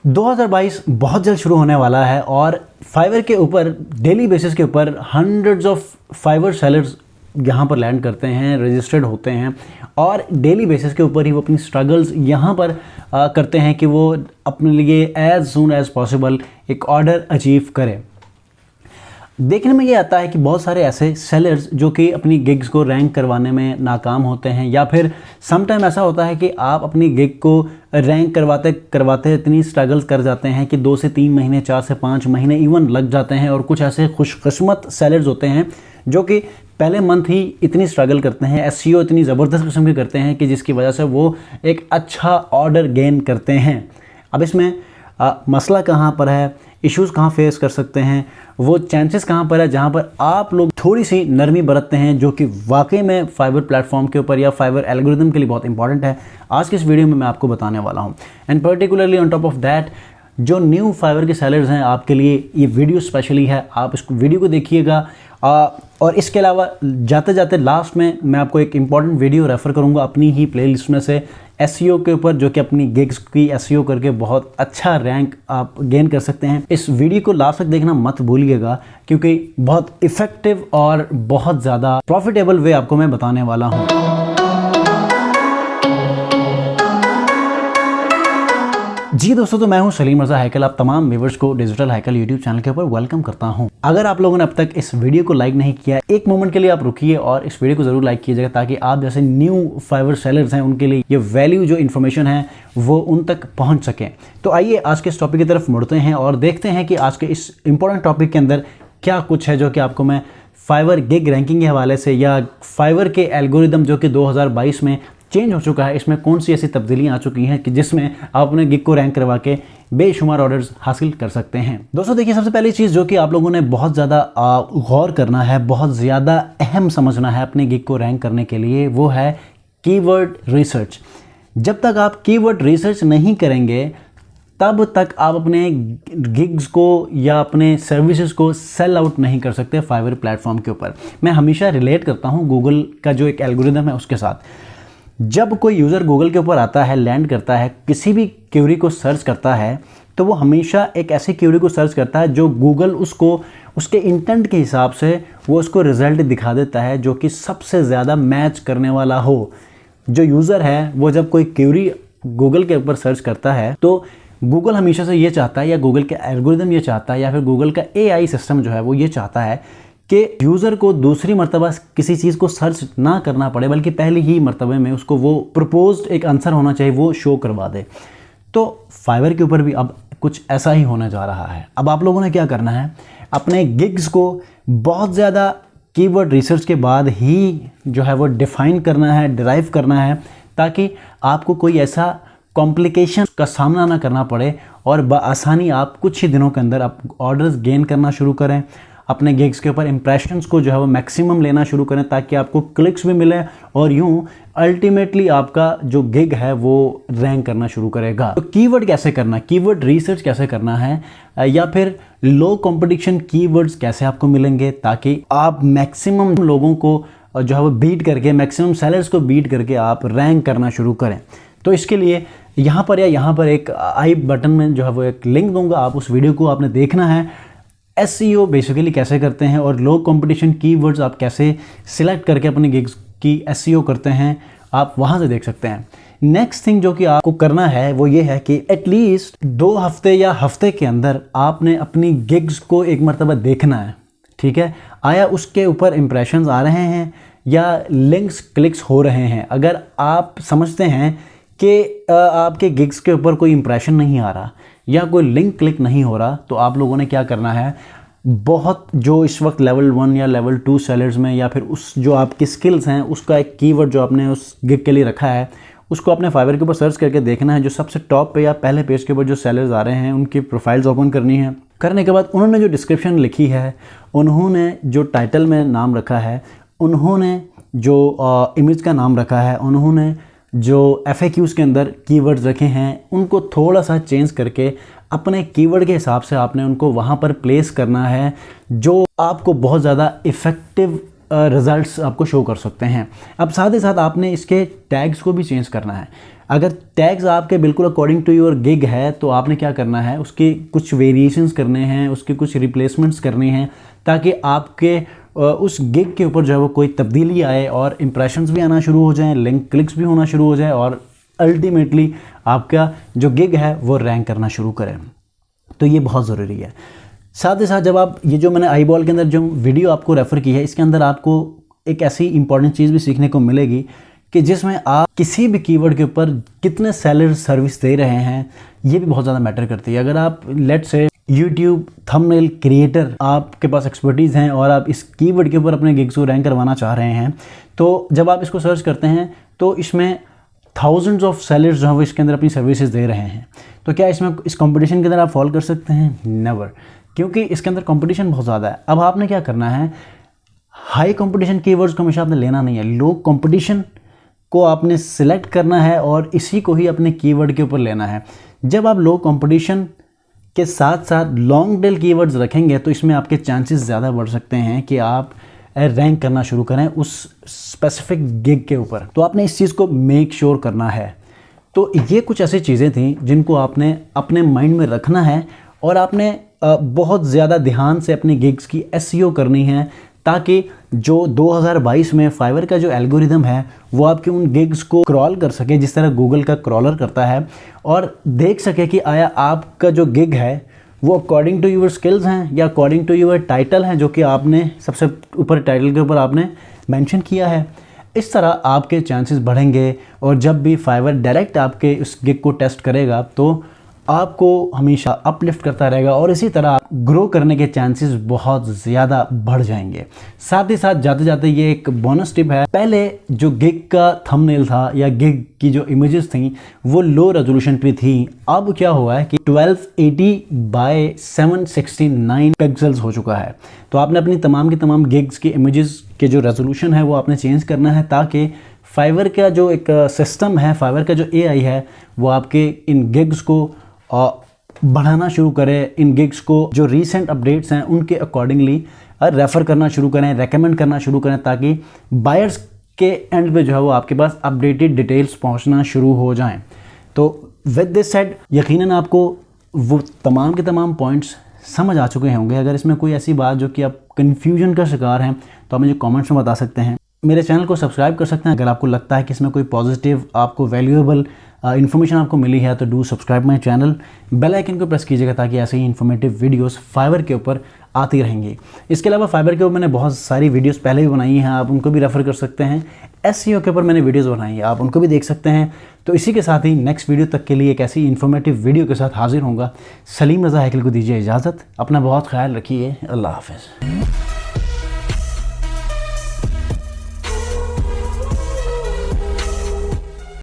2022 बहुत जल्द शुरू होने वाला है और फाइवर के ऊपर डेली बेसिस के ऊपर हंड्रेड्स ऑफ फाइवर सेलर्स यहाँ पर लैंड करते हैं, रजिस्टर्ड होते हैं और डेली बेसिस के ऊपर ही वो अपनी स्ट्रगल्स यहाँ पर करते हैं कि वो अपने लिए एज सून एज पॉसिबल एक ऑर्डर अचीव करें। देखने में ये आता है कि बहुत सारे ऐसे सेलर्स जो कि अपनी गिग्स को रैंक करवाने में नाकाम होते हैं, या फिर समटाइम ऐसा होता है कि आप अपनी गिग को रैंक करवाते करवाते इतनी स्ट्रगल्स कर जाते हैं कि 2 से 3 महीने, 4 से 5 महीने इवन लग जाते हैं। और कुछ ऐसे खुशकिस्मत सेलर्स होते हैं जो कि पहले मंथ ही इतनी स्ट्रगल करते हैं, एसईओ इतनी ज़बरदस्त किस्म की करते हैं कि जिसकी वजह से वो एक अच्छा ऑर्डर गेन करते हैं। अब इसमें मसला कहाँ पर है, इश्यूज़ कहाँ फेस कर सकते हैं, वो चांसेस कहाँ पर है जहाँ पर आप लोग थोड़ी सी नरमी बरतते हैं, जो कि वाकई में फाइवर प्लेटफॉर्म के ऊपर या फाइवर एल्गोरिदम के लिए बहुत इंपॉर्टेंट है। आज के इस वीडियो में मैं आपको बताने वाला हूँ। And particularly on top of that, जो न्यू फाइवर के सेलर्स हैं आपके लिए ये वीडियो स्पेशली है। आप इस वीडियो को देखिएगा और इसके अलावा जाते जाते लास्ट में मैं आपको एक इम्पॉर्टेंट वीडियो रेफ़र करूँगा अपनी ही प्लेलिस्ट में से एसईओ के ऊपर, जो कि अपनी गिग्स की एसईओ करके बहुत अच्छा रैंक आप गेन कर सकते हैं। इस वीडियो को लास्ट तक देखना मत भूलिएगा, क्योंकि बहुत इफ़ेक्टिव और बहुत ज़्यादा प्रॉफिटेबल वे आपको मैं बताने वाला हूँ। जी दोस्तों, तो मैं हूं सलीम रज़ा हैकल। आप तमाम व्यूअर्स को डिजिटल हैकल यूट्यूब चैनल के ऊपर वेलकम करता हूं। अगर आप लोगों ने अब तक इस वीडियो को लाइक नहीं किया, एक मोमेंट के लिए आप रुकिए और इस वीडियो को जरूर लाइक कीजिएगा, ताकि आप जैसे न्यू फाइवर सेलर्स हैं उनके लिए ये वैल्यू जो इन्फॉर्मेशन है वो उन तक पहुँच सकें। तो आइए आज के इस टॉपिक की तरफ मुड़ते हैं और देखते हैं कि आज के इस इंपॉर्टेंट टॉपिक के अंदर क्या कुछ है जो कि आपको मैं फाइवर गिग रैंकिंग के हवाले से या फाइवर के एल्गोरिदम जो कि 2022 में चेंज हो चुका है, इसमें कौन सी ऐसी तब्दीलियां आ चुकी हैं कि जिसमें आप अपने गिग को रैंक करवा के बेशुमार ऑर्डर्स हासिल कर सकते हैं। दोस्तों देखिए, सबसे पहली चीज़ जो कि आप लोगों ने बहुत ज़्यादा गौर करना है, बहुत ज़्यादा अहम समझना है अपने गिग को रैंक करने के लिए, वो है कीवर्ड रिसर्च। जब तक आप कीवर्ड रिसर्च नहीं करेंगे तब तक आप अपने गिग्स को या अपने सर्विसेज को सेल आउट नहीं कर सकते फाइवर प्लेटफॉर्म के ऊपर। मैं हमेशा रिलेट करता हूँ गूगल का जो एक एल्गोरिदम है उसके साथ। जब कोई यूज़र गूगल के ऊपर आता है, लैंड करता है, किसी भी क्वेरी को सर्च करता है, तो वो हमेशा एक ऐसी क्वेरी को सर्च करता है जो गूगल उसको उसके इंटेंट के हिसाब से वो उसको रिजल्ट दिखा देता है जो कि सबसे ज़्यादा मैच करने वाला हो। जो यूज़र है वो जब कोई क्वेरी गूगल के ऊपर सर्च करता है तो गूगल हमेशा से ये चाहता है, या गूगल का एल्गोरिदम ये चाहता है, या फिर गूगल का एआई सिस्टम जो है वो ये चाहता है कि यूज़र को दूसरी मर्तबा किसी चीज़ को सर्च ना करना पड़े, बल्कि पहली ही मर्तबे में उसको वो प्रपोज्ड एक आंसर होना चाहिए वो शो करवा दे। तो फाइवर के ऊपर भी अब कुछ ऐसा ही होने जा रहा है। अब आप लोगों ने क्या करना है, अपने गिग्स को बहुत ज़्यादा कीवर्ड रिसर्च के बाद ही जो है वो डिफ़ाइन करना है, डिराइव करना है, ताकि आपको कोई ऐसा कॉम्प्लिकेशन का सामना ना करना पड़े और बआसानी आप कुछ ही दिनों के अंदर आप ऑर्डर्स गेन करना शुरू करें, अपने गिग्स के ऊपर इंप्रेशंस को जो है वो मैक्सिमम लेना शुरू करें, ताकि आपको क्लिक्स भी मिले और यूं अल्टीमेटली आपका जो गिग है वो रैंक करना शुरू करेगा। तो कीवर्ड कैसे करना, कीवर्ड रिसर्च कैसे करना है, या फिर लो कंपटीशन कीवर्ड्स कैसे आपको मिलेंगे, ताकि आप मैक्सिमम लोगों को जो है वो बीट करके, मैक्सिमम सेलर्स को बीट करके आप रैंक करना शुरू करें। तो इसके लिए यहाँ पर या यहाँ पर एक आई बटन में जो है वो एक लिंक दूंगा, आप उस वीडियो को आपने देखना है। एसईओ बेसिकली कैसे करते हैं और लो कंपटीशन कीवर्ड्स आप कैसे सिलेक्ट करके अपनी गिग्स की एसईओ करते हैं, आप वहाँ से देख सकते हैं। नेक्स्ट थिंग जो कि आपको करना है वो ये है कि एटलीस्ट 2 हफ्ते या हफ्ते के अंदर आपने अपनी गिग्स को एक मरतबा देखना है। ठीक है, आया उसके ऊपर इंप्रेशंस आ रहे हैं या लिंक्स क्लिक्स हो रहे हैं। अगर आप समझते हैं कि आपके गिग्स के ऊपर कोई इंप्रेशन नहीं आ रहा या कोई लिंक क्लिक नहीं हो रहा, तो आप लोगों ने क्या करना है, बहुत जो इस वक्त लेवल 1 या लेवल 2 सेलर्स में, या फिर उस जो आपकी स्किल्स हैं उसका एक कीवर्ड जो आपने उस गिग के लिए रखा है, उसको अपने फाइवर के ऊपर सर्च करके देखना है। जो सबसे टॉप पे या पहले पेज के ऊपर जो सेलर्स आ रहे हैं उनकी प्रोफाइल्स ओपन करनी है। करने के बाद उन्होंने जो डिस्क्रिप्शन लिखी है, उन्होंने जो टाइटल में नाम रखा है, उन्होंने जो इमेज का नाम रखा है, उन्होंने जो FAQs के अंदर कीवर्ड्स रखे हैं, उनको थोड़ा सा चेंज करके अपने कीवर्ड के हिसाब से आपने उनको वहाँ पर प्लेस करना है, जो आपको बहुत ज़्यादा इफ़ेक्टिव रिज़ल्ट्स आपको शो कर सकते हैं। अब साथ ही साथ आपने इसके टैग्स को भी चेंज करना है। अगर टैग्स आपके बिल्कुल अकॉर्डिंग टू योर गिग है तो आपने क्या करना है, उसके कुछ वेरिएशंस करने हैं, उसके कुछ रिप्लेसमेंट्स करने हैं, ताकि आपके उस गिग के ऊपर जो है वो कोई तब्दीली आए और इंप्रेशंस भी आना शुरू हो जाएं, लिंक क्लिक्स भी होना शुरू हो जाए और अल्टीमेटली आपका जो गिग है वो रैंक करना शुरू करें। तो ये बहुत ज़रूरी है। साथ ही साथ जब आप ये जो मैंने आई बॉल के अंदर जो वीडियो आपको रेफ़र की है, इसके अंदर आपको एक ऐसी इंपॉर्टेंट चीज़ भी सीखने को मिलेगी कि जिसमें आप किसी भी कीवर्ड के ऊपर कितने सेलर सर्विस दे रहे हैं, ये भी बहुत ज़्यादा मैटर करती है। अगर आप let's say YouTube thumbnail creator, आपके पास एक्सपर्टीज़ हैं और आप इस कीवर्ड के ऊपर अपने गिग्स को रैंक करवाना चाह रहे हैं, तो जब आप इसको सर्च करते हैं तो इसमें थाउजेंड्स ऑफ सेलर्स जो हैं वो इसके अंदर अपनी सर्विसेज दे रहे हैं। तो क्या इसमें इस कंपटीशन के अंदर आप फॉल कर सकते हैं? नेवर, क्योंकि इसके अंदर कंपटीशन बहुत ज़्यादा है। अब आपने क्या करना है, हाई कंपटीशन कीवर्ड्स को हमेशा आपने लेना नहीं है, लो कंपटीशन को आपने सिलेक्ट करना है और इसी को ही अपने कीवर्ड के ऊपर लेना है। जब आप लो कंपटीशन के साथ साथ लॉन्ग टेल कीवर्ड्स रखेंगे तो इसमें आपके चांसेस ज़्यादा बढ़ सकते हैं कि आप रैंक करना शुरू करें उस स्पेसिफिक गिग के ऊपर। तो आपने इस चीज़ को मेक श्योर करना है। तो ये कुछ ऐसी चीज़ें थी जिनको आपने अपने माइंड में रखना है और आपने बहुत ज़्यादा ध्यान से अपनी गिग्स की एसईओ करनी है, ताकि जो 2022 में फाइवर का जो एल्गोरिदम है वो आपके उन गिग्स को क्रॉल कर सके जिस तरह गूगल का क्रॉलर करता है, और देख सके कि आया आपका जो गिग है वो अकॉर्डिंग टू यूर स्किल्स हैं या अकॉर्डिंग टू यूर टाइटल हैं, जो कि आपने सबसे ऊपर टाइटल के ऊपर आपने मेंशन किया है। इस तरह आपके चांसेस बढ़ेंगे और जब भी फाइवर डायरेक्ट आपके उस गिग को टेस्ट करेगा तो आपको हमेशा अपलिफ्ट करता रहेगा और इसी तरह ग्रो करने के चांसेस बहुत ज़्यादा बढ़ जाएंगे। साथ ही साथ जाते जाते ये एक बोनस टिप है, पहले जो गिग का थंबनेल था या गिग की जो इमेजेस थी वो लो रेजोल्यूशन पे थी। अब क्या हुआ है कि 1280 बाय 769 पिक्सल्स हो चुका है। तो आपने अपनी तमाम की तमाम गिग्स की इमेजेस के जो रेजोल्यूशन है वो आपने चेंज करना है, ताकि फाइवर का जो एक सिस्टम है, फाइवर का जो एआई है, वो आपके इन गिग्स को बढ़ाना शुरू करें, इन गिग्स को जो रीसेंट अपडेट्स हैं उनके अकॉर्डिंगली रेफ़र करना शुरू करें, रेकमेंड करना शुरू करें, ताकि बायर्स के एंड पे जो है वो आपके पास अपडेटेड डिटेल्स पहुंचना शुरू हो जाएं। तो विद दिस सेड, यकीनन आपको वो तमाम के तमाम पॉइंट्स समझ आ चुके होंगे। अगर इसमें कोई ऐसी बात जो कि आप कन्फ्यूजन का शिकार हैं तो आप मुझे कमेंट्स में बता सकते हैं। मेरे चैनल को सब्सक्राइब कर सकते हैं। अगर आपको लगता है कि इसमें कोई पॉजिटिव आपको वैल्यूएबल इन्फॉर्मेशन आपको मिली है तो do subscribe my channel, bell icon को प्रेस कीजिएगा ताकि ऐसे ही इन्फॉर्मेटिव वीडियोस फाइवर के ऊपर आती रहेंगी। इसके अलावा फाइवर के ऊपर मैंने बहुत सारी वीडियोस पहले भी बनाई हैं, आप उनको भी रेफ़र कर सकते हैं। एसईओ के ऊपर मैंने वीडियोस बनाई है, आप उनको भी देख सकते हैं। तो इसी के साथ ही नेक्स्ट वीडियो तक के लिए एक ऐसी इन्फॉर्मेटिव वीडियो के साथ हाजिर होऊंगा। सलीम रज़ा हैकल को दीजिए इजाज़त, अपना बहुत ख्याल रखिए, अल्लाह हाफ़िज़।